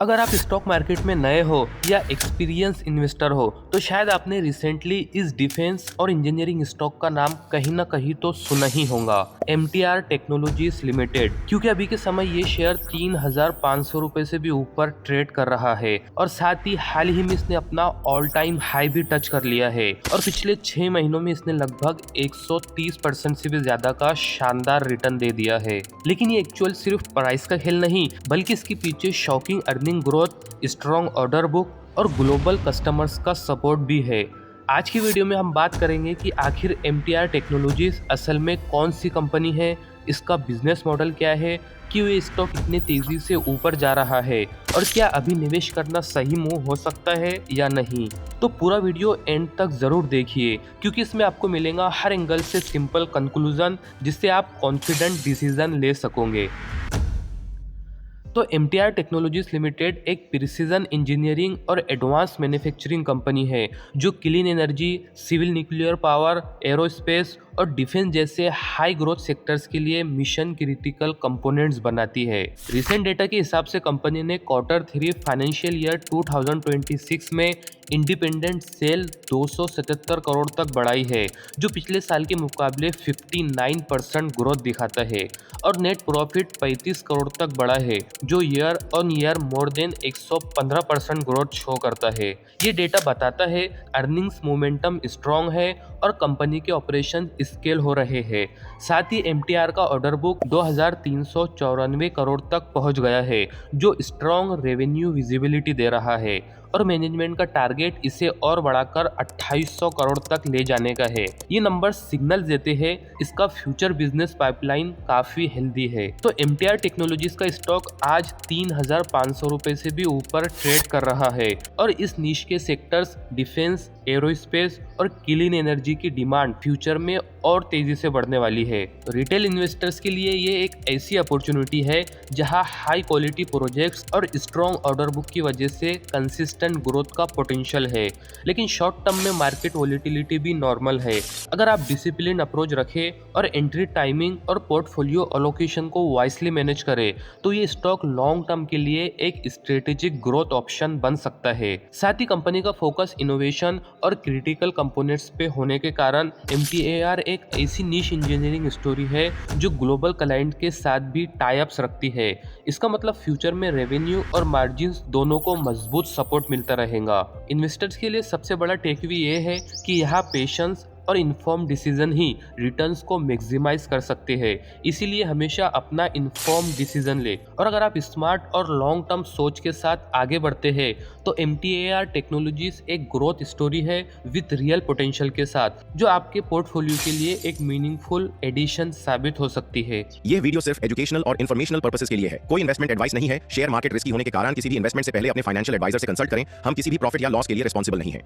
अगर आप stock market में नए हो या एक्सपीरियंस इन्वेस्टर हो तो शायद आपने रिसेंटली इस डिफेंस और इंजीनियरिंग स्टॉक का नाम कहीं ना कहीं तो सुना ही होगा, MTR टेक्नोलॉजीज लिमिटेड। क्योंकि अभी के समय ये शेयर 3,500 रुपए से भी ऊपर ट्रेड कर रहा है और साथ ही हाल ही में इसने अपना ऑल टाइम हाई भी टच कर लिया है और पिछले 6 महीनों में इसने लगभग 130% से भी ज्यादा का शानदार रिटर्न दे दिया है। लेकिन ये एक्चुअल सिर्फ प्राइस का खेल नहीं, बल्कि इसके पीछे shocking earning growth, strong order book और ग्लोबल कस्टमर्स का सपोर्ट भी है। आज की वीडियो में हम बात करेंगे कि आखिर MTR टेक्नोलॉजीज असल में कौन सी कंपनी है, इसका बिजनेस मॉडल क्या है, क्यों ये स्टॉक इतनी तेजी से ऊपर जा रहा है और क्या अभी निवेश करना सही मूव हो सकता है या नहीं। तो पूरा वीडियो एंड तक जरूर देखिए, क्योंकि इसमें आपको मिलेगा हर एंगल से सिंपल कंक्लूजन, जिससे आप कॉन्फिडेंट डिसीजन ले सकोगे। तो MTR टेक्नोलॉजीज लिमिटेड एक प्रिसीजन इंजीनियरिंग और एडवांस मैन्युफैक्चरिंग कंपनी है जो clean energy, civil nuclear power, aerospace और डिफेंस जैसे हाई ग्रोथ सेक्टर्स के लिए मिशन क्रिटिकल कंपोनेंट्स बनाती है। रिसेंट डेटा के हिसाब से कंपनी ने Q3 फाइनेंशियल ईयर 2026 में इंडिपेंडेंट सेल 277 करोड़ तक बढ़ाई है, जो पिछले साल के मुकाबले 59% ग्रोथ दिखाता है और नेट प्रॉफिट 35 करोड़ तक बढ़ा है, जो year on year more than 115% growth show करता है। ये डेटा बताता है अर्निंग्स मोमेंटम स्ट्रॉन्ग है और कंपनी के ऑपरेशन स्केल हो रहे हैं। साथ ही MTR का ऑर्डर बुक 2,394 करोड़ तक पहुंच गया है, जो स्ट्रॉन्ग रेवेन्यू विजिबिलिटी दे रहा है और मैनेजमेंट का टारगेट इसे और बढ़ाकर 2,800 करोड़ तक ले जाने का है। ये नंबर सिग्नल देते हैं इसका फ्यूचर बिजनेस पाइपलाइन काफी हेल्दी है। तो MTR टेक्नोलॉजीज का स्टॉक आज 3,500 रुपए से भी ऊपर ट्रेड कर रहा है और इस नीश के सेक्टर्स डिफेंस, एरोस्पेस और क्लीन एनर्जी की डिमांड फ्यूचर में और तेजी से बढ़ने वाली है। रिटेल इन्वेस्टर्स के लिए ये एक ऐसी अपॉर्चुनिटी है जहां हाई क्वालिटी प्रोजेक्ट्स और स्ट्रॉन्ग ऑर्डर बुक की वजह से कंसिस्टेंट ग्रोथ का पोटेंशियल है। लेकिन शॉर्ट टर्म में मार्केट वोलेटिलिटी भी नॉर्मल है। अगर आप डिसिप्लिन अप्रोच रखें और एंट्री टाइमिंग और पोर्टफोलियो एलोकेशन को वाइसली मैनेज करें तो ये स्टॉक लॉन्ग टर्म के लिए एक स्ट्रेटेजिक ग्रोथ ऑप्शन बन सकता है। साथ ही कंपनी का फोकस इनोवेशन और क्रिटिकल कंपोनेंट्स पे होने के कारण MTAR एक ऐसी नीश इंजीनियरिंग स्टोरी है जो ग्लोबल क्लाइंट के साथ भी टाई अप्स रखती है। इसका मतलब फ्यूचर में रेवेन्यू और मार्जिन्स दोनों को मजबूत सपोर्ट मिलता रहेगा। इन्वेस्टर्स के लिए सबसे बड़ा टेकअवे ये है कि यहाँ पेशेंस और इन्फॉर्म डिसीजन ही रिटर्न्स को मैक्सिमाइज कर सकते हैं। इसीलिए हमेशा अपना इन्फॉर्म डिसीजन ले और अगर आप स्मार्ट और लॉन्ग टर्म सोच के साथ आगे बढ़ते हैं तो MTAR टेक्नोलॉजीज एक ग्रोथ स्टोरी है विद रियल पोटेंशियल के साथ, जो आपके पोर्टफोलियो के लिए एक मीनिंगफुल एडिशन साबित हो सकती है। ये वीडियो सिर्फ एजुकेशनल और इन्फॉर्मेशनल पर्पसेस के लिए है, कोई इन्वेस्टमेंट एडवाइस नहीं है। शेयर मार्केट रिस्की होने के कारण किसी भी इन्वेस्टमेंट से पहले अपने फाइनेंशियल एडवाइजर से कंसल्ट करें। हम किसी भी प्रॉफिट या लॉस के लिए रिस्पॉन्सिबल नहीं है।